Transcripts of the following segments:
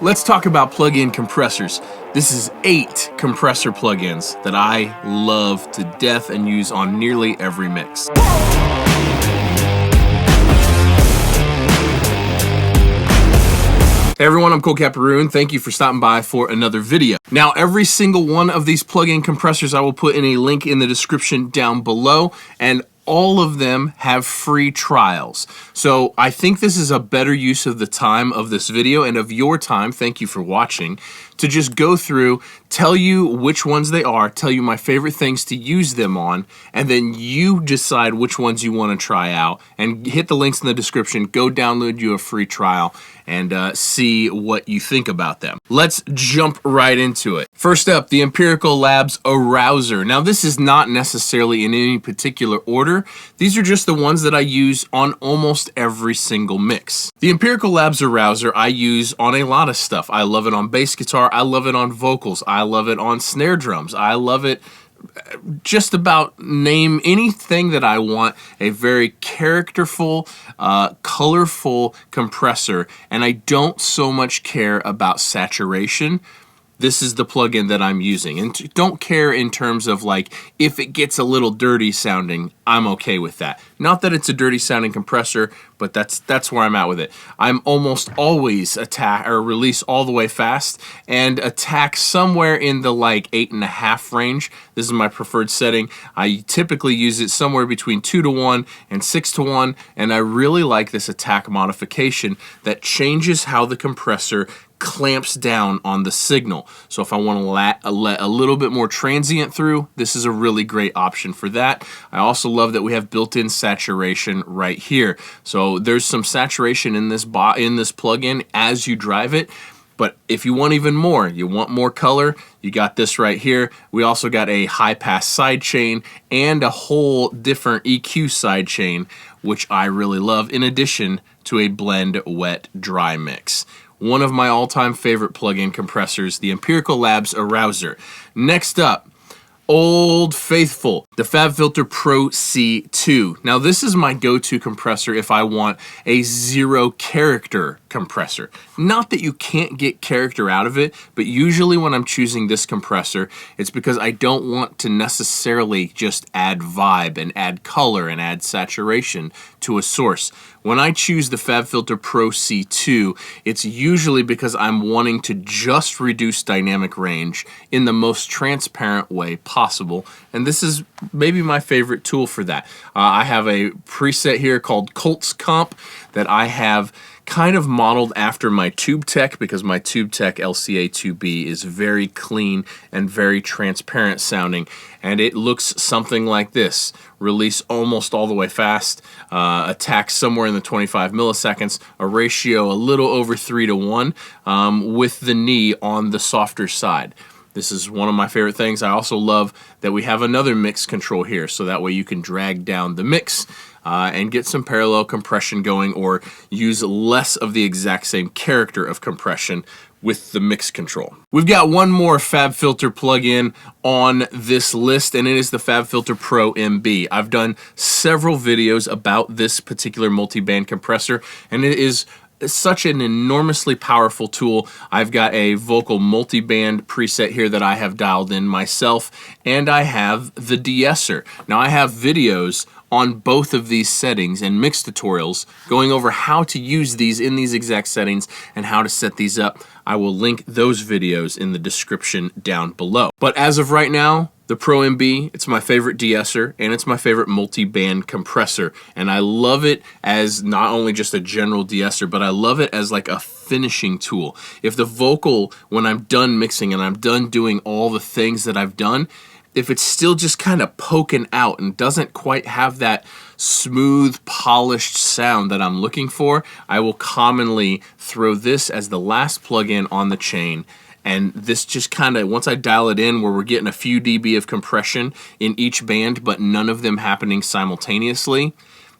Let's talk about plug-in compressors. This is 8 compressor plugins that I love to death and use on nearly every mix. Hey everyone, I'm Cole Caparoon. Thank you for stopping by for another video. Now, every single one of these plug-in compressors I will put in a link in the description down below, and all of them have free trials. So I think this is a better use of the time of this video and of your time, thank you for watching, to just go through, tell you which ones they are, tell you my favorite things to use them on, and then you decide which ones you want to try out, and hit the links in the description, go download you a free trial, and see what you think about them. Let's jump right into it. First up, the Empirical Labs Arouser. Now this is not necessarily in any particular order. These are just the ones that I use on almost every single mix. The Empirical Labs Arouser I use on a lot of stuff. I love it on bass guitar, I love it on vocals, I love it on snare drums, I love it just about name anything that I want a very characterful, colorful compressor, and I don't so much care about saturation. This is the plugin that I'm using, and don't care in terms of like if it gets a little dirty sounding, I'm okay with that. Not that it's a dirty sounding compressor, but that's where I'm at with it. I'm almost always release all the way fast and attack somewhere in the like 8.5 range. This is my preferred setting. I typically use it somewhere between 2:1 and 6:1, and I really like this attack modification that changes how the compressor clamps down on the signal. So if I want to let a little bit more transient through, this is a really great option for that. I also love that we have built-in saturation right here. So there's some saturation in this plugin as you drive it. But if you want even more, you want more color, you got this right here. We also got a high pass sidechain and a whole different EQ sidechain, which I really love, in addition to a blend wet dry mix. One of my all-time favorite plug-in compressors, the Empirical Labs Arouser. Next up, Old Faithful, the FabFilter Pro C2. Now this is my go-to compressor if I want a zero character compressor. Not that you can't get character out of it, but usually when I'm choosing this compressor, it's because I don't want to necessarily just add vibe and add color and add saturation to a source. When I choose the FabFilter Pro C2, it's usually because I'm wanting to just reduce dynamic range in the most transparent way possible, and this is maybe my favorite tool for that. I have a preset here called Colts Comp that I have kind of modeled after my Tube Tech, because my Tube Tech LCA2B is very clean and very transparent sounding, and it looks something like this. Release almost all the way fast, attack somewhere in the 25 milliseconds, a ratio a little over 3:1, with the knee on the softer side. This is one of my favorite things. I also love that we have another mix control here, so that way you can drag down the mix and get some parallel compression going, or use less of the exact same character of compression with the mix control. We've got one more FabFilter plugin on this list, and it is the FabFilter Pro MB. I've done several videos about this particular multi-band compressor, and it is such an enormously powerful tool. I've got a vocal multi-band preset here that I have dialed in myself, and I have the de-esser. Now I have videos on both of these settings and mix tutorials going over how to use these in these exact settings and how to set these up. I will link those videos in the description down below. But as of right now, the Pro MB, it's my favorite de-esser, and it's my favorite multi-band compressor. And I love it as not only just a general de-esser, but I love it as like a finishing tool. If the vocal, when I'm done mixing and I'm done doing all the things that I've done, if it's still just kind of poking out and doesn't quite have that smooth, polished sound that I'm looking for, I will commonly throw this as the last plug-in on the chain. And this just kind of, once I dial it in where we're getting a few dB of compression in each band, but none of them happening simultaneously,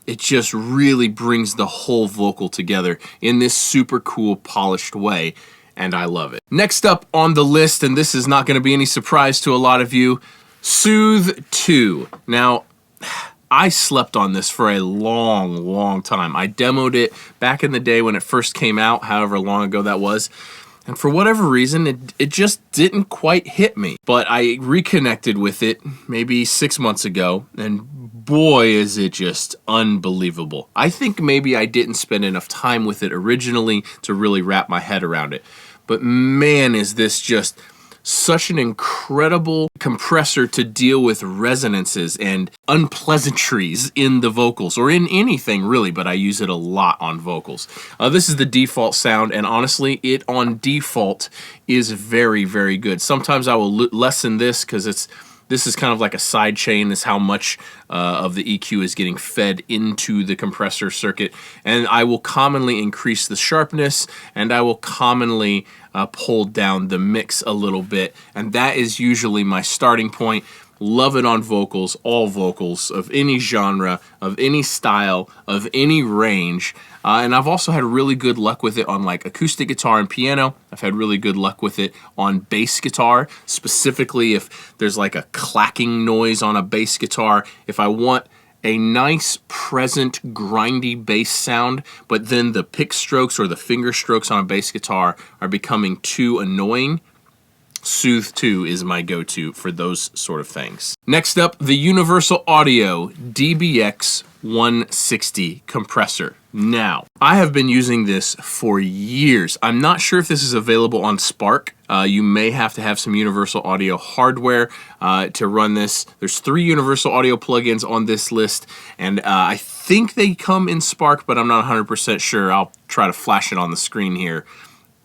it just really brings the whole vocal together in this super cool, polished way, and I love it. Next up on the list, and this is not going to be any surprise to a lot of you, Soothe 2. Now, I slept on this for a long time. I demoed it back in the day when it first came out, however long ago that was, And for whatever reason, it just didn't quite hit me. But I reconnected with it maybe 6 months ago, and boy, is it just unbelievable. I think maybe I didn't spend enough time with it originally to really wrap my head around it. But man, is this just such an incredible compressor to deal with resonances and unpleasantries in the vocals, or in anything really, but I use it a lot on vocals. This is the default sound, and honestly, it on default is very, very good. Sometimes I will lessen this because this is kind of like a side chain. Is how much of the EQ is getting fed into the compressor circuit. And I will commonly increase the sharpness, and I will commonly pull down the mix a little bit. And that is usually my starting point. Love it on vocals, all vocals, of any genre, of any style, of any range. And I've also had really good luck with it on like acoustic guitar and piano. I've had really good luck with it on bass guitar, specifically if there's like a clacking noise on a bass guitar. If I want a nice, present, grindy bass sound, but then the pick strokes or the finger strokes on a bass guitar are becoming too annoying, Soothe 2 is my go-to for those sort of things. Next up, the Universal Audio DBX 160 compressor. Now, I have been using this for years. I'm not sure if this is available on Spark. You may have to have some Universal Audio hardware to run this. There's 3 Universal Audio plugins on this list, and I think they come in Spark, but I'm not 100% sure. I'll try to flash it on the screen here,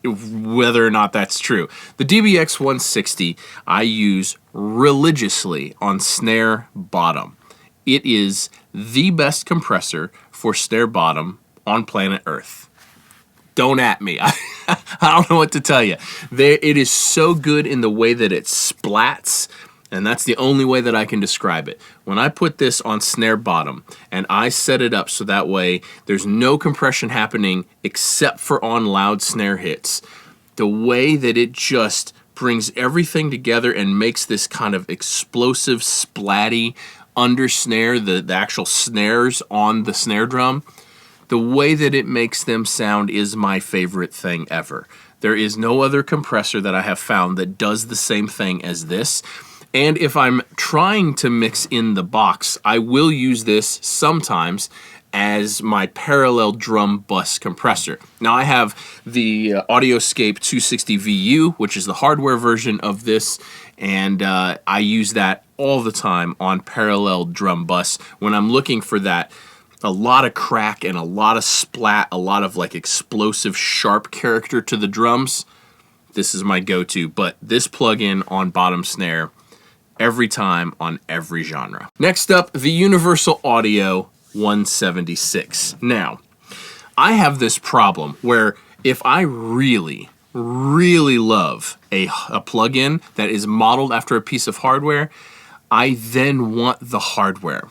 whether or not that's true. The DBX 160 I use religiously on snare bottom. It is the best compressor for snare bottom on planet Earth. Don't at me. I don't know what to tell you. It is so good in the way that it splats, and that's the only way that I can describe it. When I put this on snare bottom and I set it up so that way there's no compression happening except for on loud snare hits, the way that it just brings everything together and makes this kind of explosive, splatty under snare, the actual snares on the snare drum, the way that it makes them sound is my favorite thing ever. There is no other compressor that I have found that does the same thing as this. And if I'm trying to mix in the box, I will use this sometimes as my parallel drum bus compressor. Now I have the Audioscape 260 VU, which is the hardware version of this, and I use that all the time on parallel drum bus when I'm looking for that a lot of crack and a lot of splat, a lot of like explosive sharp character to the drums. This is my go-to, but this plugin on bottom snare every time on every genre. Next up, the Universal Audio 176. Now, I have this problem where if I really, really love a plugin that is modeled after a piece of hardware, I then want the hardware.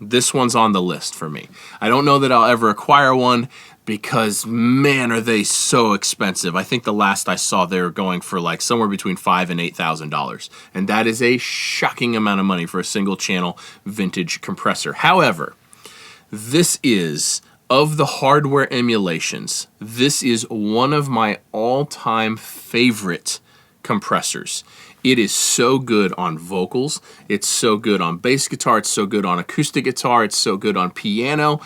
This one's on the list for me. I don't know that I'll ever acquire one because, man, are they so expensive. I think the last I saw they were going for like somewhere between $5,000 and $8,000. And that is a shocking amount of money for a single channel vintage compressor. However, this is, of the hardware emulations, this is one of my all-time favorite compressors. It is so good on vocals, it's so good on bass guitar, it's so good on acoustic guitar, it's so good on piano.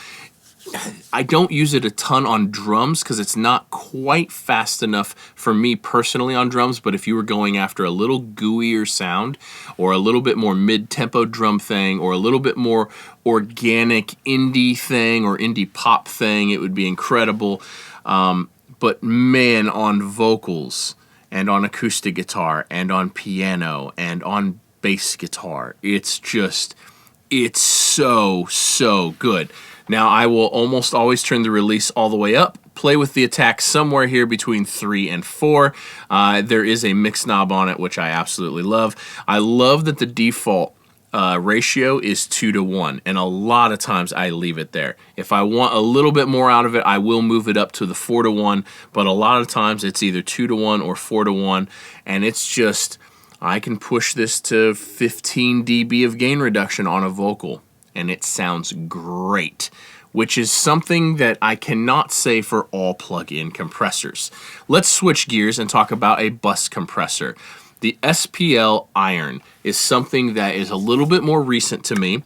I don't use it a ton on drums because it's not quite fast enough for me personally on drums, but if you were going after a little gooier sound or a little bit more mid-tempo drum thing or a little bit more organic indie thing or indie pop thing, it would be incredible. But man, on vocals and on acoustic guitar and on piano and on bass guitar, it's so good. Now, I will almost always turn the release all the way up, play with the attack somewhere here between 3 and 4. There is a mix knob on it, which I absolutely love. I love that the default ratio is 2:1, and a lot of times I leave it there. If I want a little bit more out of it, I will move it up to the 4:1, but a lot of times it's either 2:1 or 4:1, and it's just, I can push this to 15 dB of gain reduction on a vocal, and it sounds great. which is something that I cannot say for all plug-in compressors. Let's switch gears and talk about a bus compressor. The SPL Iron is something that is a little bit more recent to me.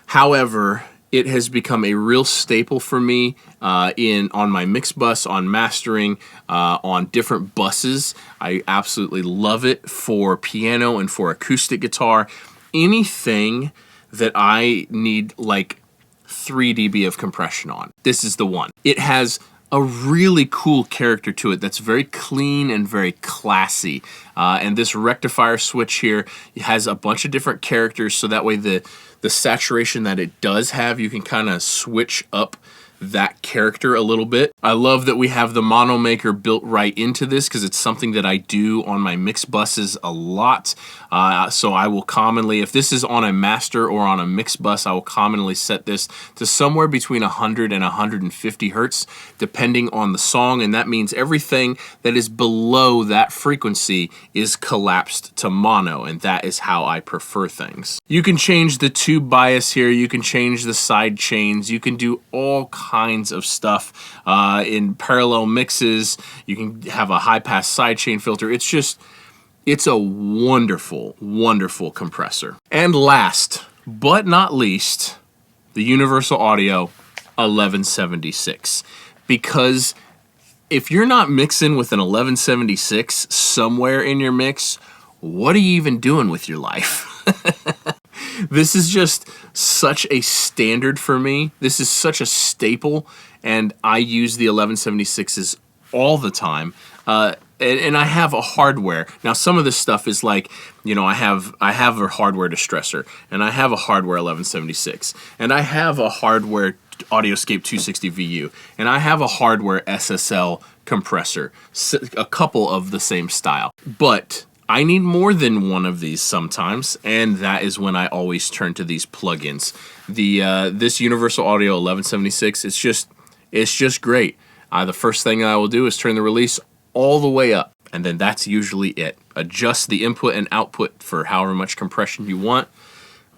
However, it has become a real staple for me on my mix bus, on mastering, on different buses. I absolutely love it for piano and for acoustic guitar. Anything that I need like 3 dB of compression on, this is the one. It has a really cool character to it that's very clean and very classy. And this rectifier switch here has a bunch of different characters, so that way the saturation that it does have, you can kind of switch up that character a little bit. I love that we have the mono maker built right into this because it's something that I do on my mix buses a lot. So I will commonly, if this is on a master or on a mix bus, I will commonly set this to somewhere between 100 and 150 hertz, depending on the song. And that means everything that is below that frequency is collapsed to mono, and that is how I prefer things. You can change the tube bias here. You can change the side chains. You can do all kinds of stuff in parallel mixes. You can have a high pass sidechain filter. It's a wonderful, wonderful compressor. And last but not least, the Universal Audio 1176. Because if you're not mixing with an 1176 somewhere in your mix, what are you even doing with your life? This is just such a standard for me. This is such a staple, and I use the 1176s all the time. And I have a hardware. Now, some of this stuff is like, you know, I have a hardware distressor, and I have a hardware 1176, and I have a hardware Audioscape 260 VU, and I have a hardware SSL compressor, a couple of the same style. But I need more than one of these sometimes, and that is when I always turn to these plugins. This Universal Audio 1176, it's just great. The first thing I will do is turn the release all the way up, and then that's usually it. Adjust the input and output for however much compression you want.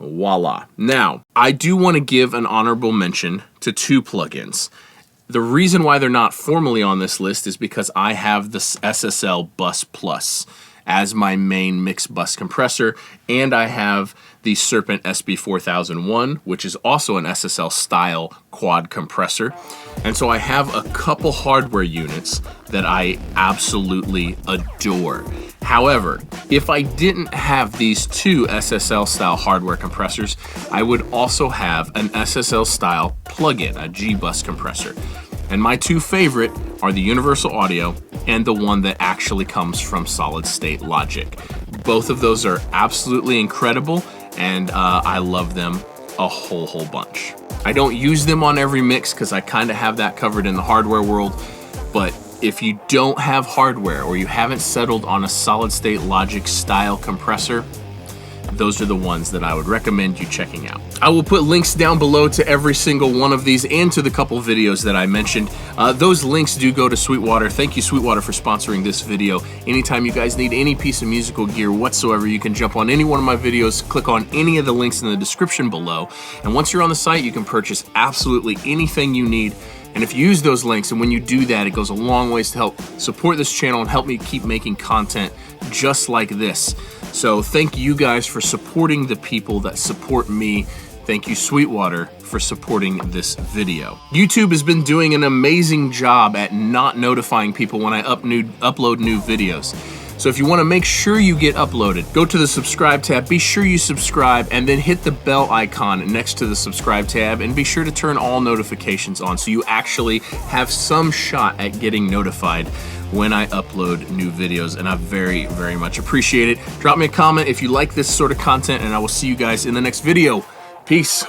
Voila. Now, I do want to give an honorable mention to 2 plugins. The reason why they're not formally on this list is because I have the SSL Bus Plus as my main mix bus compressor, and I have the Serpent SB4001, which is also an SSL style quad compressor. And so I have a couple hardware units that I absolutely adore. However, if I didn't have these 2 SSL style hardware compressors, I would also have an SSL style plugin, a G-Bus compressor. And my 2 favorite are the Universal Audio and the one that actually comes from Solid State Logic. Both of those are absolutely incredible, and I love them a whole bunch. I don't use them on every mix because I kind of have that covered in the hardware world, but if you don't have hardware or you haven't settled on a Solid State Logic style compressor, those are the ones that I would recommend you checking out. I will put links down below to every single one of these and to the couple videos that I mentioned. Those links do go to Sweetwater. Thank you, Sweetwater, for sponsoring this video. Anytime you guys need any piece of musical gear whatsoever, you can jump on any one of my videos, click on any of the links in the description below, and once you're on the site, you can purchase absolutely anything you need. And if you use those links, and when you do that, it goes a long ways to help support this channel and help me keep making content just like this. So thank you guys for supporting the people that support me. Thank you, Sweetwater, for supporting this video. YouTube has been doing an amazing job at not notifying people when I upload new videos. So if you want to make sure you get uploaded, go to the subscribe tab, be sure you subscribe, and then hit the bell icon next to the subscribe tab, and be sure to turn all notifications on so you actually have some shot at getting notified when I upload new videos, and I very, very much appreciate it. Drop me a comment if you like this sort of content, and I will see you guys in the next video. Peace.